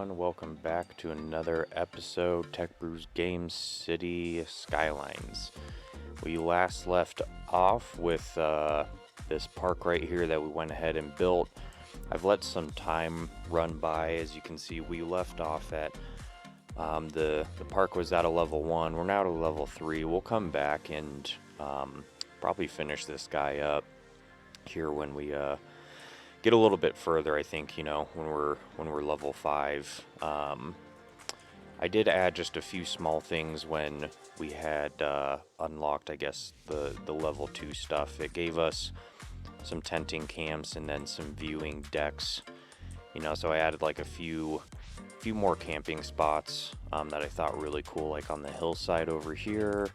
everyone, welcome back to another episode, TechBrewsGames City Skylines. We last left off with this park right here that we went ahead and built. I've let some time run by. As you can see, we left off at the park was at a level 1. We're now at a level 3. We'll come back and probably finish this guy up here when we get a little bit further. I think, you know, when we're level 5. I did add just a few small things when we had unlocked, I guess, the level 2 stuff. It gave us some tenting camps and then some viewing decks, you know, so I added like a few more camping spots that I thought really cool, like on the hillside over here,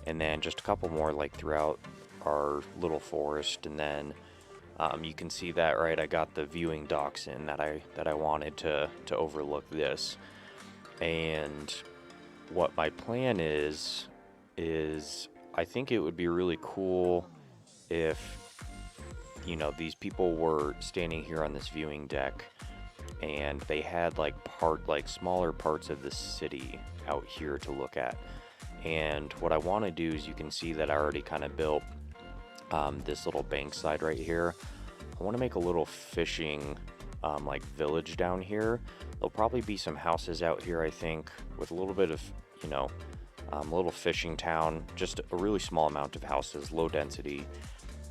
and then just a couple more like throughout our little forest. And then you can see that, right, I got the viewing docks in that I wanted to overlook this. And what my plan is I think it would be really cool if, you know, these people were standing here on this viewing deck and they had like smaller parts of the city out here to look at. And what I want to do is, you can see that I already kind of built this little bank side right here. I want to make a little fishing like village down here. There'll probably be some houses out here, I think, with a little bit of, you know, a little fishing town, just a really small amount of houses, low density.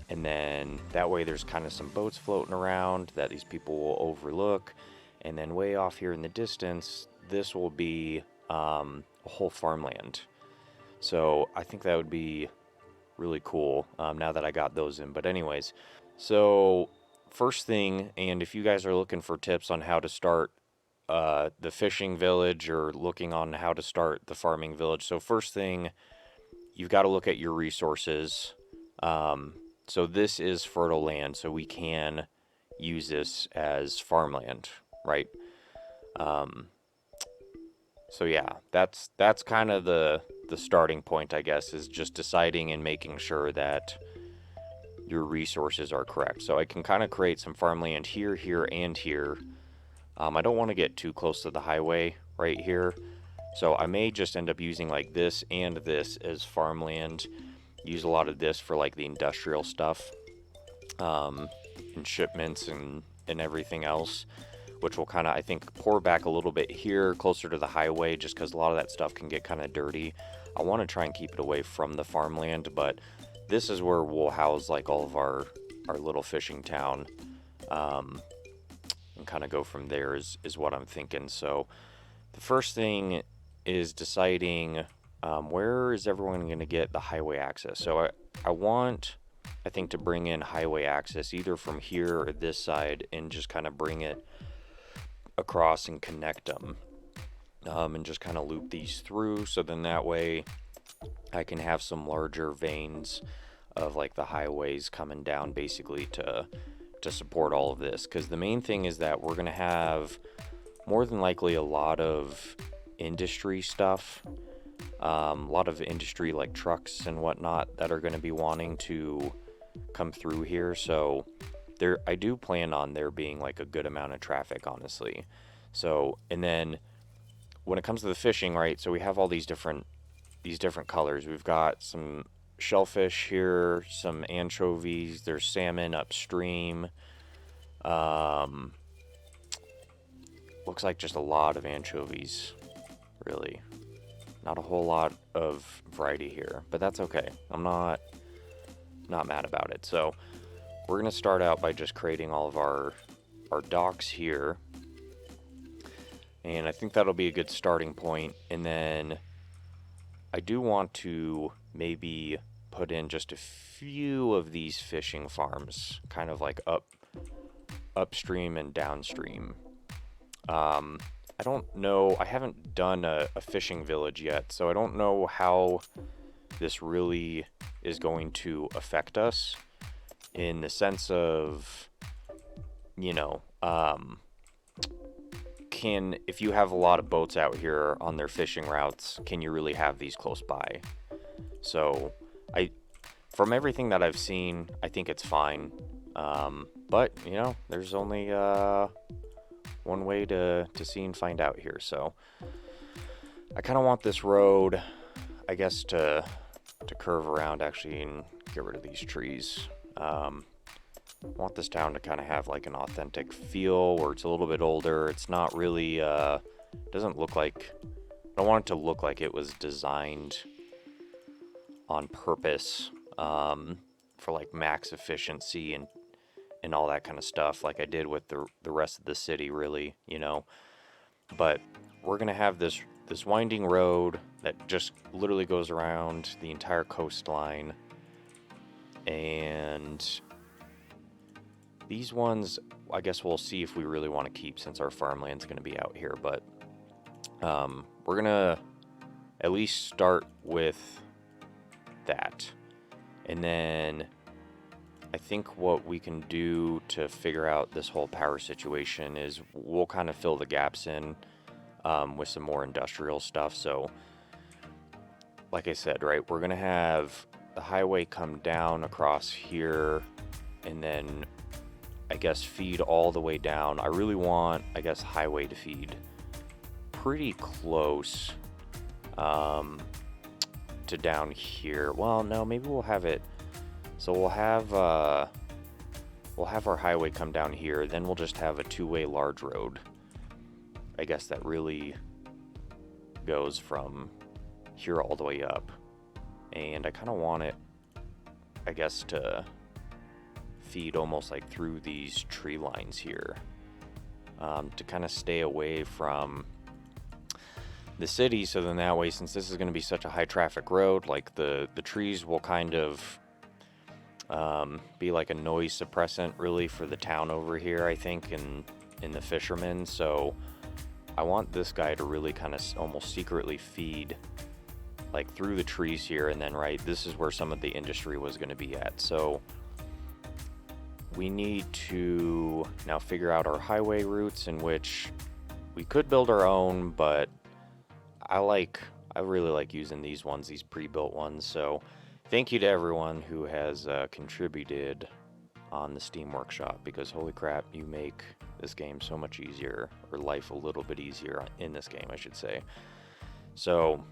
And then that way there's kind of some boats floating around that these people will overlook. And then way off here in the distance, this will be a whole farmland. So I think that would be really cool now that I got those in. But anyways, so first thing, and if you guys are looking for tips on how to start the fishing village or looking on how to start the farming village, so first thing, you've got to look at your resources. So this is fertile land, so we can use this as farmland, right? So yeah, that's kind of the starting point, I guess, is just deciding and making sure that your resources are correct. So I can kind of create some farmland here, here, and here. I don't want to get too close to the highway right here, so I may just end up using like this and this as farmland. Use a lot of this for like the industrial stuff, and shipments and everything else, which will kind of, I think, pour back a little bit here closer to the highway, just because a lot of that stuff can get kind of dirty. I want to try and keep it away from the farmland, but this is where we'll house like all of our little fishing town, and kind of go from there is what I'm thinking. So the first thing is deciding where is everyone going to get the highway access. So I want, I think, to bring in highway access either from here or this side, and just kind of bring it across and connect them, and just kind of loop these through, so then that way I can have some larger veins of like the highways coming down basically to support all of this. Because the main thing is that we're going to have more than likely a lot of industry stuff, a lot of industry like trucks and whatnot that are going to be wanting to come through here. So I do plan on there being like a good amount of traffic, honestly. So, and then when it comes to the fishing, right, so we have all these different colors. We've got some shellfish here, some anchovies, there's salmon upstream. Looks like just a lot of anchovies, really. Not a whole lot of variety here, but that's okay. I'm not mad about it. So we're going to start out by just creating all of our docks here. And I think that'll be a good starting point. And then I do want to maybe put in just a few of these fishing farms, kind of like upstream and downstream. I don't know, I haven't done a fishing village yet, so I don't know how this really is going to affect us, in the sense of, you know, if you have a lot of boats out here on their fishing routes, can you really have these close by? So from everything that I've seen, I think it's fine. But, you know, there's only one way to see and find out here. So I kind of want this road, I guess, to curve around actually and get rid of these trees. I want this town to kind of have like an authentic feel where it's a little bit older. It's not really, doesn't look like, I don't want it to look like it was designed on purpose for like max efficiency and all that kind of stuff like I did with the rest of the city, really, you know. But we're gonna have this winding road that just literally goes around the entire coastline, and these ones I guess we'll see if we really want to keep since our farmland's going to be out here. But we're gonna at least start with that, and then I think what we can do to figure out this whole power situation is we'll kind of fill the gaps in with some more industrial stuff. So like I said, right, we're gonna have the highway come down across here and then I guess feed all the way down. I really want, I guess, highway to feed pretty close to down here. Well, no, maybe we'll have it, so we'll have our highway come down here, then we'll just have a two-way large road, I guess, that really goes from here all the way up. And I kind of want it, I guess, to feed almost like through these tree lines here, to kind of stay away from the city. So then that way, since this is going to be such a high traffic road, like the trees will kind of be like a noise suppressant really for the town over here, I think, in the fishermen. So I want this guy to really kind of almost secretly feed like through the trees here, and then right, this is where some of the industry was going to be at. So we need to now figure out our highway routes, in which we could build our own, but I really like using these ones, these pre-built ones. So thank you to everyone who has contributed on the Steam Workshop, because holy crap, you make this game so much easier, or life a little bit easier in this game, I should say. So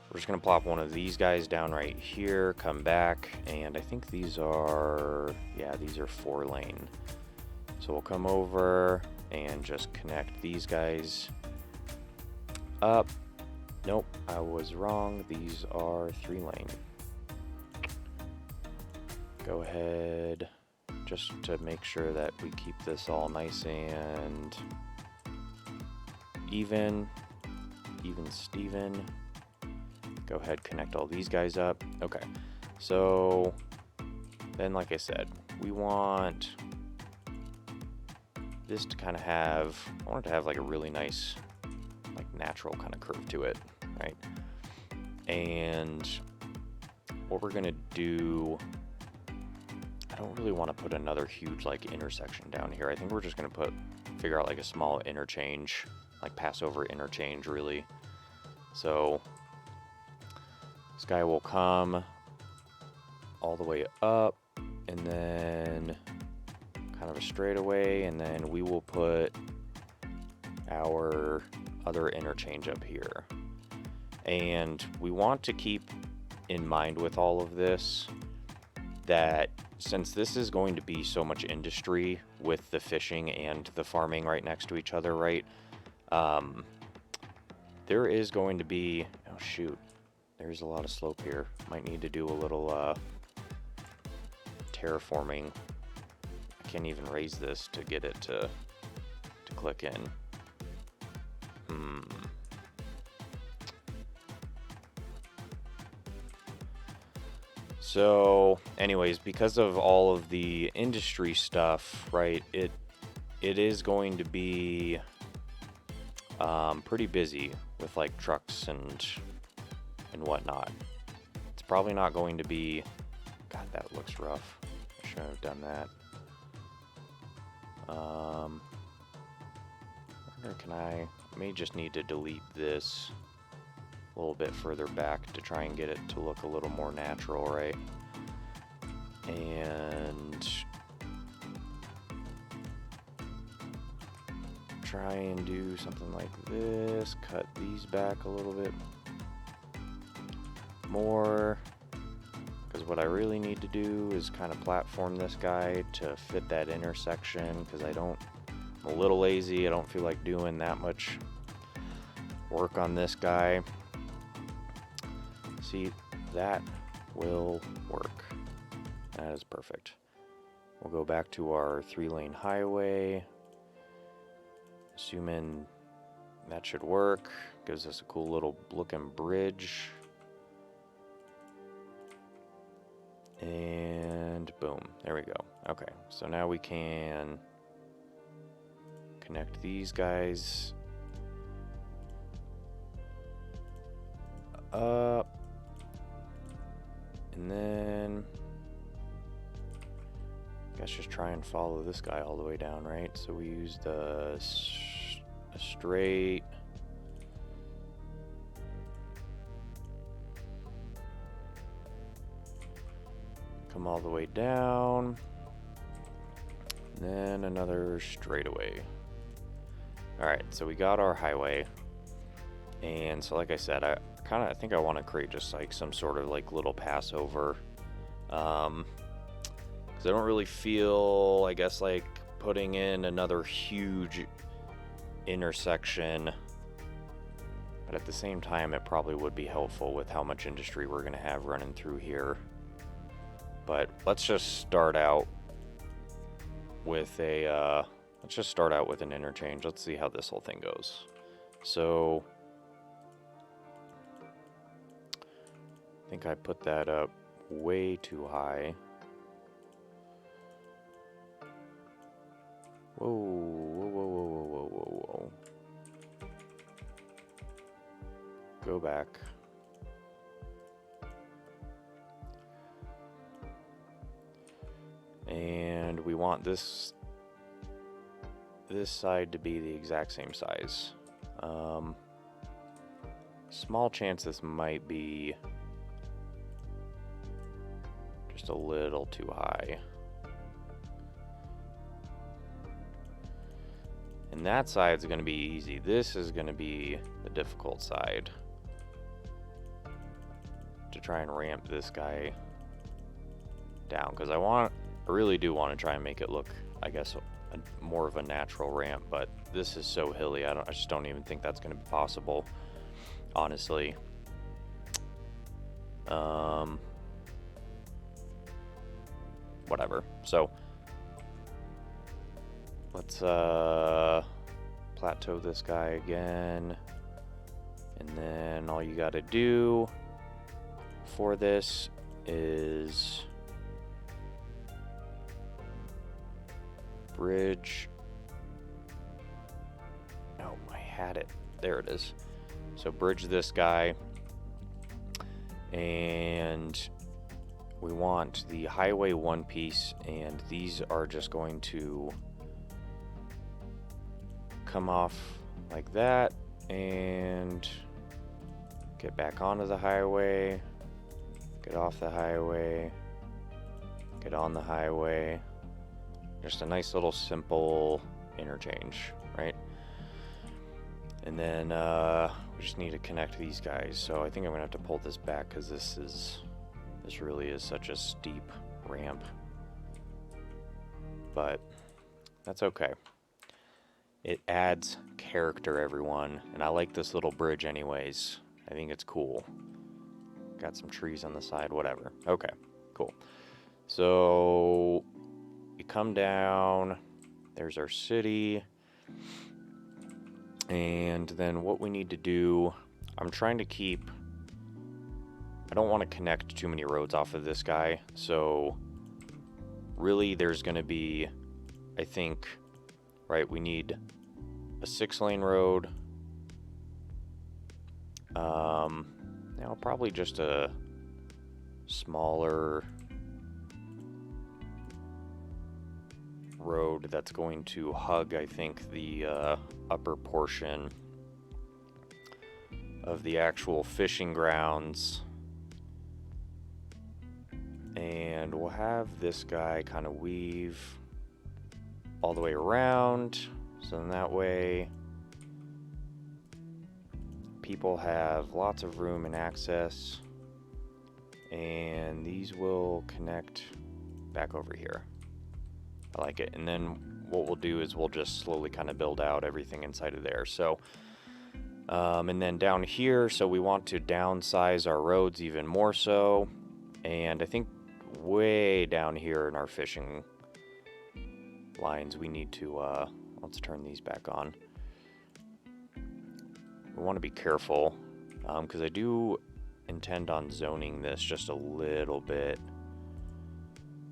we're just gonna plop one of these guys down right here, come back, and I think these are, yeah, these are 4-lane. So we'll come over and just connect these guys up. Nope, I was wrong. These are 3-lane. Go ahead, just to make sure that we keep this all nice and even Steven. Go ahead, connect all these guys up. Okay, so then, like I said, we want this to kind of have, I want it to have like a really nice, like natural kind of curve to it, right? And what we're gonna do, I don't really want to put another huge like intersection down here. I think we're just gonna figure out like a small interchange, like Passover interchange, really. So this guy will come all the way up, and then kind of a straightaway, and then we will put our other interchange up here. And we want to keep in mind with all of this that since this is going to be so much industry with the fishing and the farming right next to each other, right? There is going to be, oh shoot, there's a lot of slope here. Might need to do a little terraforming. I can't even raise this to get it to click in. So anyways, because of all of the industry stuff, right, it is going to be pretty busy with like trucks and whatnot. It's probably not going to be, God, that looks rough. I shouldn't have done that. I wonder, I may just need to delete this a little bit further back to try and get it to look a little more natural, right? And try and do something like this. Cut these back a little bit more. Because what I really need to do is kind of platform this guy to fit that intersection. Because I'm a little lazy. I don't feel like doing that much work on this guy. See, that will work. That is perfect. We'll go back to our 3-lane highway. Assuming that should work. Gives us a cool little looking bridge. And boom, there we go. Okay, so now we can connect these guys up. And then I guess just try and follow this guy all the way down, right? So we use a straight. Come all the way down. Then another straightaway. Alright, so we got our highway. And so like I said, I think I want to create just like some sort of like little passover. Because I don't really feel, I guess, like putting in another huge intersection. But at the same time, it probably would be helpful with how much industry we're going to have running through here. But let's just start out with an interchange. Let's see how this whole thing goes. So I think I put that up way too high. Whoa, whoa, whoa, whoa, whoa, whoa, whoa. Go back. And we want this side to be the exact same size. Small chance this might be just a little too high. And that side's going to be easy. This is going to be the difficult side. To try and ramp this guy down. Because I really do want to try and make it look, I guess, more of a natural ramp. But this is so hilly, I just don't even think that's going to be possible. Honestly. Whatever. So let's plateau this guy again, and then all you got to do for this is bridge. Oh, I had it. There it is. So bridge this guy, and we want the highway one piece, and these are just going to come off like that and get back onto the highway, get off the highway, get on the highway. Just a nice little simple interchange, right? And then we just need to connect these guys. So I think I'm gonna have to pull this back because this really is such a steep ramp. But that's okay. It adds character, everyone, and I like this little bridge anyways. I think it's cool. Got some trees on the side, whatever. Okay, cool. So we come down, there's our city, and then what we need to do, I'm trying to keep, I don't want to connect too many roads off of this guy, so really there's going to be, I think, right, we need a 6-lane road, now probably just a smaller road that's going to hug, I think, the upper portion of the actual fishing grounds. And we'll have this guy kind of weave all the way around. So then that way people have lots of room and access, and these will connect back over here. I like it. And then what we'll do is we'll just slowly kind of build out everything inside of there. So and then down here, so we want to downsize our roads even more so, and I think way down here in our fishing lines we need to let's turn these back on. We want to be careful, because I do intend on zoning this just a little bit.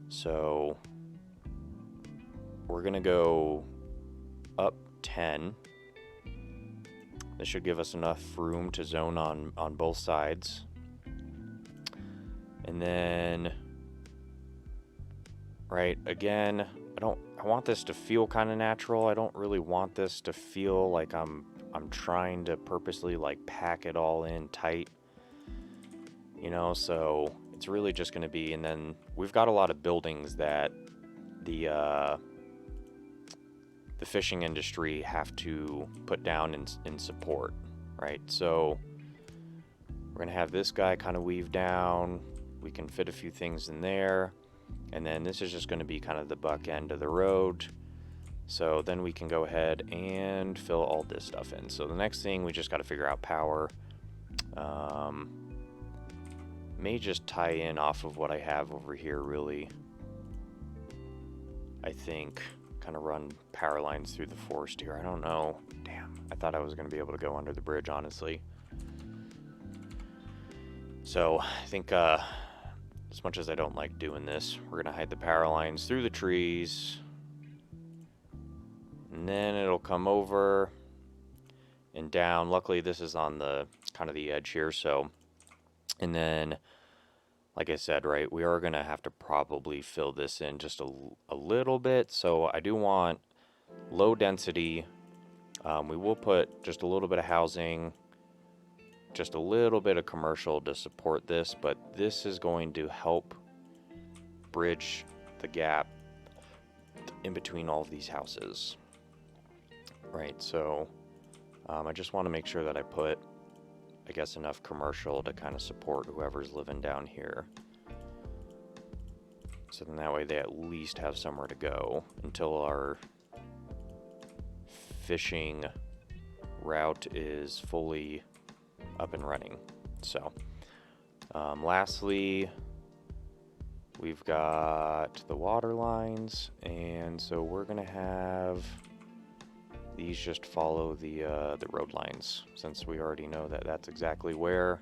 So we're going to go up 10. This should give us enough room to zone on both sides. And then, right, again, I want this to feel kind of natural. I don't really want this to feel like I'm trying to purposely like pack it all in tight, you know, so it's really just going to be, and then we've got a lot of buildings that the fishing industry have to put down in support, right? So we're going to have this guy kind of weave down. We can fit a few things in there, and then this is just going to be kind of the buck end of the road. So then we can go ahead and fill all this stuff in. So the next thing, we just got to figure out power. May just tie in off of what I have over here, really. I think kind of run power lines through the forest here. I don't know. Damn, I thought I was going to be able to go under the bridge, honestly. So I think as much as I don't like doing this, we're going to hide the power lines through the trees. And then it'll come over and down. Luckily, this is on the kind of the edge here. So, and then, like I said, right, we are going to have to probably fill this in just a little bit. So I do want low density. We will put just a little bit of housing, just a little bit of commercial to support this. But this is going to help bridge the gap in between all of these houses. Right, so I just want to make sure that I put, I guess, enough commercial to kind of support whoever's living down here. So then that way they at least have somewhere to go until our fishing route is fully up and running. So lastly, we've got the water lines, and so we're going to have these just follow the road lines, since we already know that that's exactly where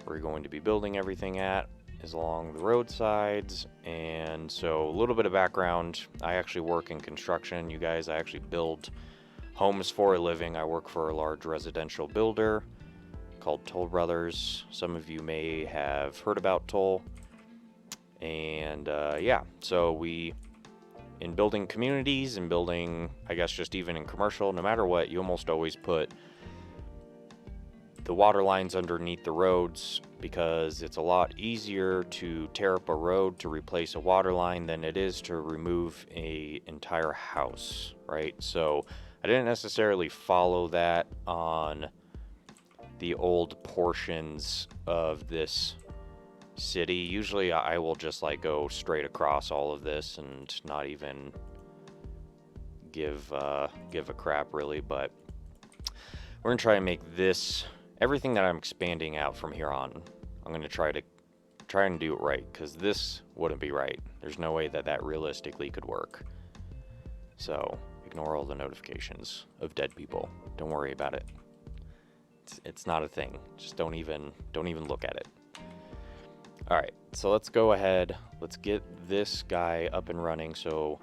we're going to be building everything at, is along the roadsides. And so a little bit of background, I actually work in construction, you guys. I actually build homes for a living. I work for a large residential builder called Toll Brothers. Some of you may have heard about Toll. And yeah, so we, in building communities and building, I guess, just even in commercial, no matter what, you almost always put the water lines underneath the roads, because it's a lot easier to tear up a road to replace a water line than it is to remove an entire house, right? So I didn't necessarily follow that on the old portions of this city. Usually I will just like go straight across all of this and not even give a crap, really. But we're gonna try and make this, everything that I'm expanding out from here on, I'm gonna try and do it right, because this wouldn't be right. There's no way that that realistically could work. So ignore all the notifications of dead people. Don't worry about it. It's not a thing. Just don't even look at it. All right, so let's go ahead. Let's get this guy up and running. So,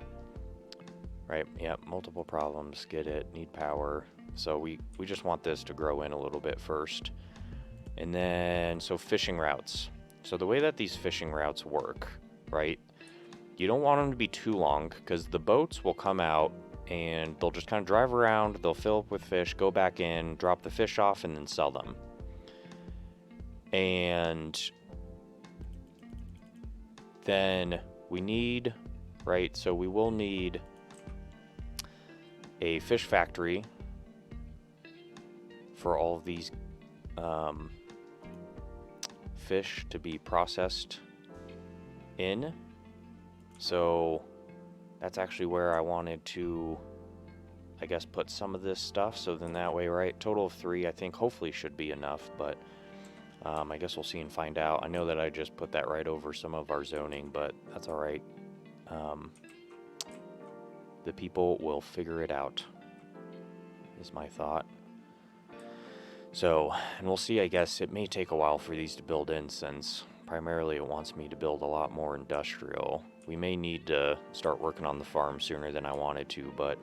right, yeah, multiple problems. Get it, need power. So we just want this to grow in a little bit first. And then, so fishing routes. So the way that these fishing routes work, right, you don't want them to be too long, because the boats will come out and they'll just kind of drive around, they'll fill up with fish, go back in, drop the fish off, and then sell them. And then we need, right, so we will need a fish factory for all of these fish to be processed in. So that's actually where I wanted to, I guess, put some of this stuff. So then that way, right, total of 3, I think hopefully should be enough, but I guess we'll see and find out. I know that I just put that right over some of our zoning, but that's all right. The people will figure it out, is my thought. So, and we'll see, I guess it may take a while for these to build in, since primarily it wants me to build a lot more industrial. We may need to start working on the farm sooner than I wanted to, but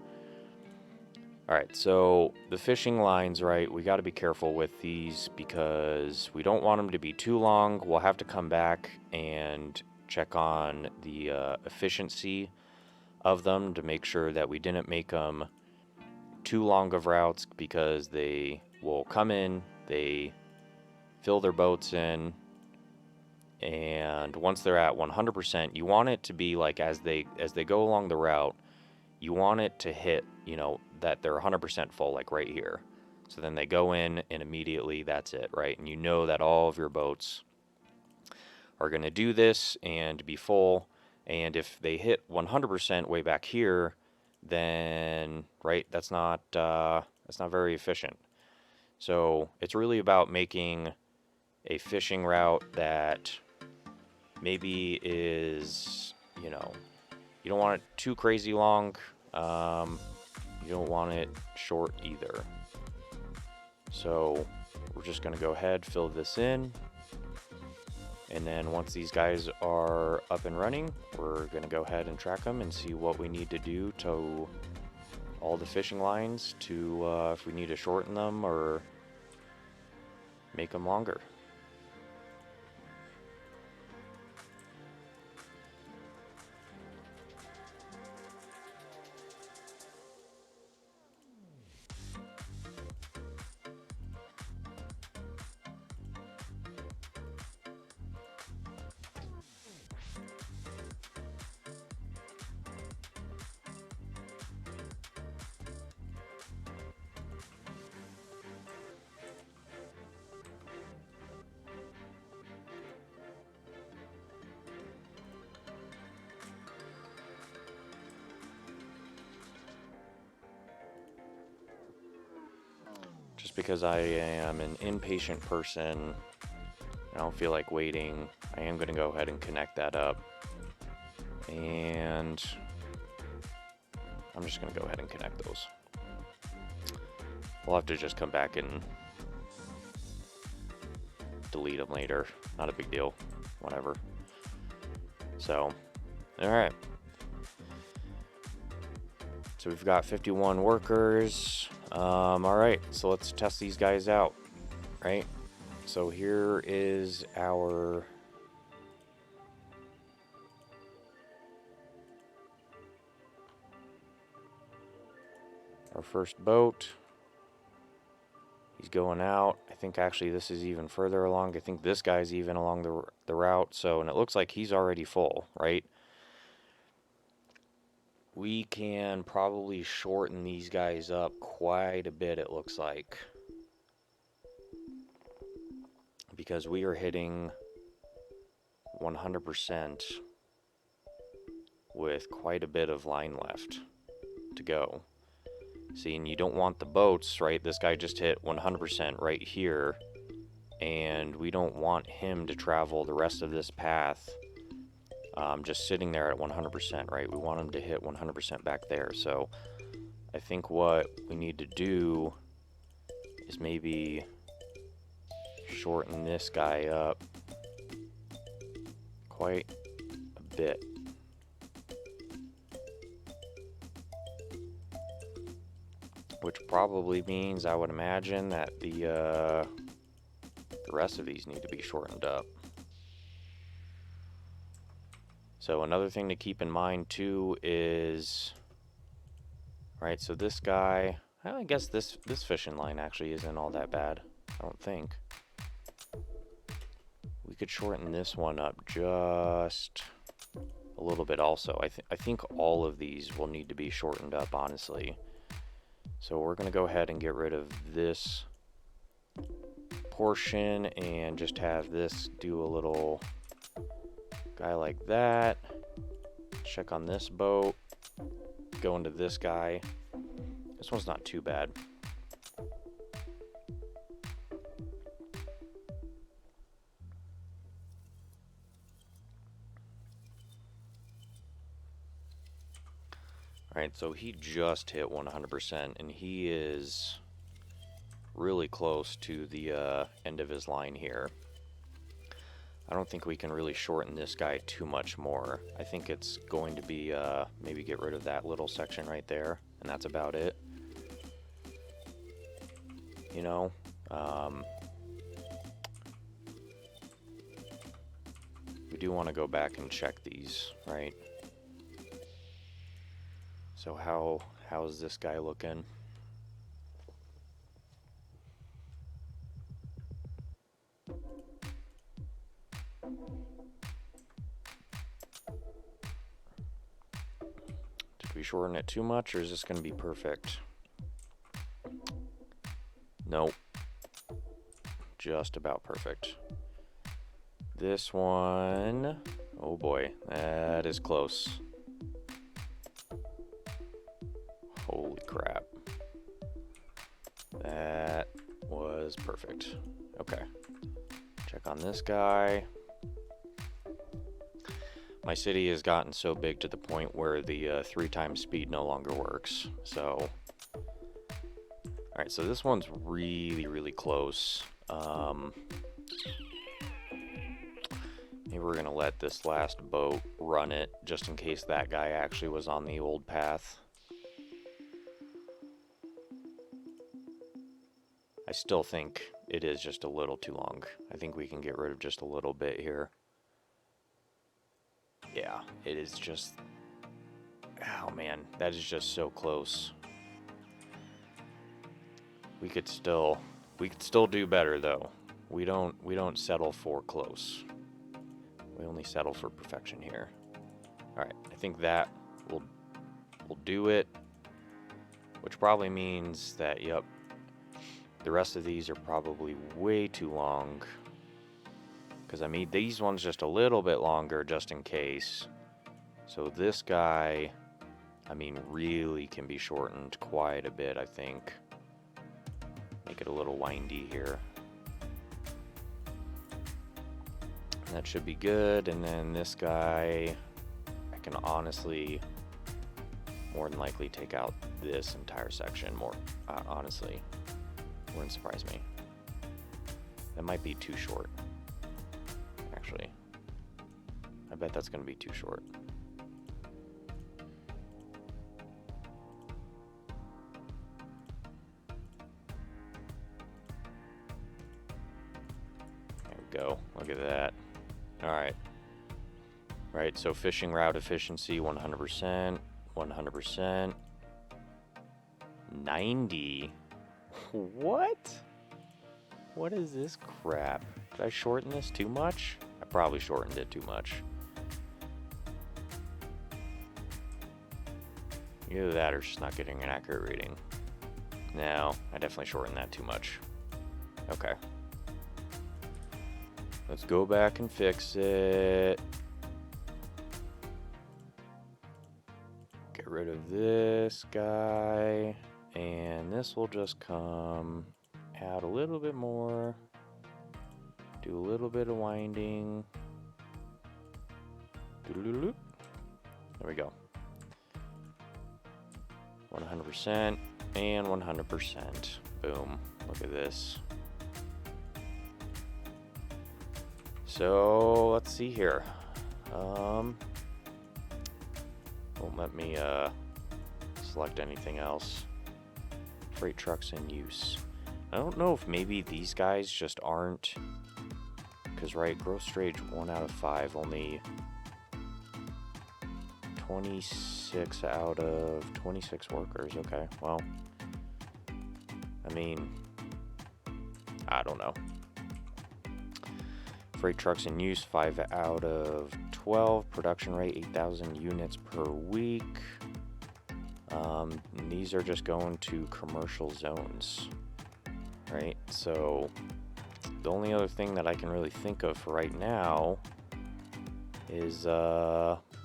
alright, so the fishing lines, right, we got to be careful with these because we don't want them to be too long. We'll have to come back and check on the efficiency of them to make sure that we didn't make them too long of routes, because they will come in, they fill their boats in, and once they're at 100%, you want it to be like as they go along the route, you want it to hit, you know, that they're 100% full, like right here. So then they go in and immediately that's it, right? And you know that all of your boats are going to do this and be full. And if they hit 100% way back here, then, right, that's not very efficient. So it's really about making a fishing route that maybe is, you know, you don't want it too crazy long. You don't want it short either. So we're just going to go ahead, fill this in. And then once these guys are up and running, we're going to go ahead and track them and see what we need to do to all the fishing lines to, if we need to shorten them or make them longer. Just because I am an impatient person, I don't feel like waiting, I am going to go ahead and connect that up. And I'm just going to go ahead and connect those. We'll have to just come back and delete them later. Not a big deal. Whatever. So, alright. So we've got 51 workers. Alright, so let's test these guys out, right? So here is our first boat. He's going out. I think actually this is even further along. I think this guy's even along the route. So, and it looks like he's already full, right? We can probably shorten these guys up quite a bit, it looks like. Because we are hitting 100% with quite a bit of line left to go. See, and you don't want the boats, right? This guy just hit 100% right here. And we don't want him to travel the rest of this path just sitting there at 100%, right? We want him to hit 100% back there. So I think what we need to do is maybe shorten this guy up quite a bit. Which probably means, I would imagine, that the rest of these need to be shortened up. So another thing to keep in mind too is, right, so this guy, I guess this fishing line actually isn't all that bad, I don't think. We could shorten this one up just a little bit also. I think all of these will need to be shortened up, honestly. So we're going to go ahead and get rid of this portion and just have this do a little guy like that. Check on this boat. Go into this guy. This one's not too bad. Alright, so he just hit 100%, and he is really close to the end of his line here. I don't think we can really shorten this guy too much more. I think it's going to be maybe get rid of that little section right there, and that's about it. You know, we do want to go back and check these, right? So how's this guy looking? Did we shorten it too much, or is this going to be perfect? Nope. Just about perfect. This one, oh boy, that is close. Holy crap. That was perfect. Okay. Check on this guy. My city has gotten so big to the point where the 3 times speed no longer works. So, alright, so this one's really, really close. Maybe we're going to let this last boat run it, just in case that guy actually was on the old path. I still think it is just a little too long. I think we can get rid of just a little bit here. Yeah, it is just... Oh man, that is just so close. We could still do better though. We don't settle for close. We only settle for perfection here. All right, I think that will do it, which probably means that, yep, the rest of these are probably way too long, because I mean these ones just a little bit longer just in case. So this guy, I mean, really can be shortened quite a bit, I think. Make it a little windy here. That should be good. And then this guy, I can honestly more than likely take out this entire section. More honestly, wouldn't surprise me. That might be too short, actually. I bet that's going to be too short. There we go. Look at that. All right. Right, so fishing route efficiency 100%, 100%, 90. What? What is this crap? Did I shorten this too much? I probably shortened it too much. Either that or just not getting an accurate reading. No, I definitely shortened that too much. Okay. Let's go back and fix it. Get rid of this guy. And this will just come out a little bit more. Do a little bit of winding. There we go. 100% and 100%. Boom. Look at this. So let's see here. Won't let me select anything else. Freight trucks in use. I don't know if maybe these guys just aren't, because right, growth stage 1 out of 5, only 26 out of 26 workers. Okay, well, I mean, I don't know. Freight trucks in use 5 out of 12. Production rate 8,000 units per week. These are just going to commercial zones, right? So the only other thing that I can really think of for right now is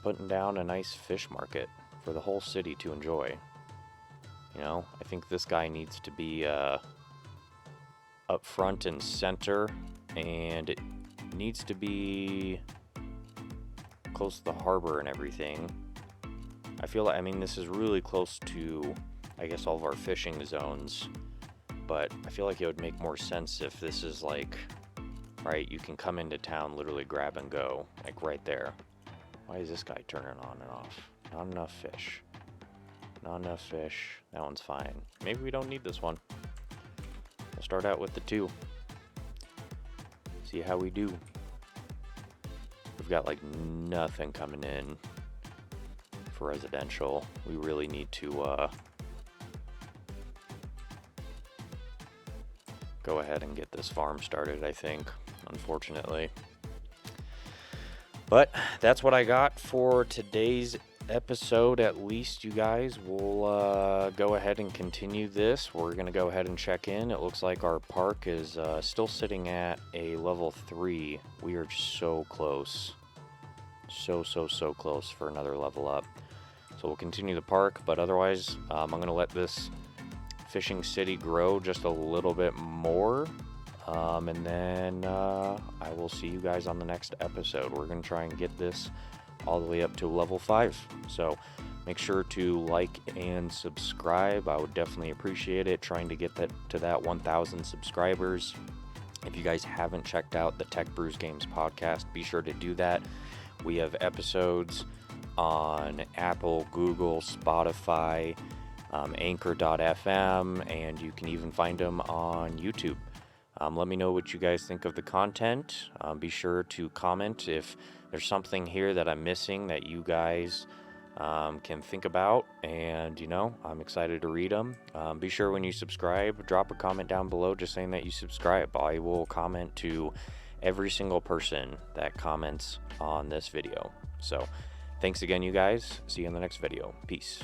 putting down a nice fish market for the whole city to enjoy. You know, I think this guy needs to be up front and center, and it needs to be close to the harbor and everything. I feel like, I mean, this is really close to, I guess, all of our fishing zones, but I feel like it would make more sense if this is like, right, you can come into town, literally grab and go, like right there. Why is this guy turning on and off? Not enough fish. Not enough fish. That one's fine. Maybe we don't need this one. We'll start out with the 2. See how we do. We've got like nothing coming in for residential. We really need to go ahead and get this farm started, I think, unfortunately. But that's what I got for today's episode. At least, you guys will go ahead and continue this. We're going to go ahead and check in. It looks like our park is still sitting at a level 3. We are so close. So close for another level up. So we'll continue the park, but otherwise, I'm going to let this fishing city grow just a little bit more. And then I will see you guys on the next episode. We're going to try and get this all the way up to level 5. So make sure to like and subscribe. I would definitely appreciate it, trying to get that to that 1,000 subscribers. If you guys haven't checked out the TechBrewsGames podcast, be sure to do that. We have episodes on Apple, Google, Spotify, Anchor.fm, and you can even find them on YouTube. Let me know what you guys think of the content. Be sure to comment if there's something here that I'm missing that you guys can think about, and you know, I'm excited to read them. Be sure when you subscribe, drop a comment down below just saying that you subscribe. I will comment to every single person that comments on this video. So thanks again, you guys. See you in the next video. Peace.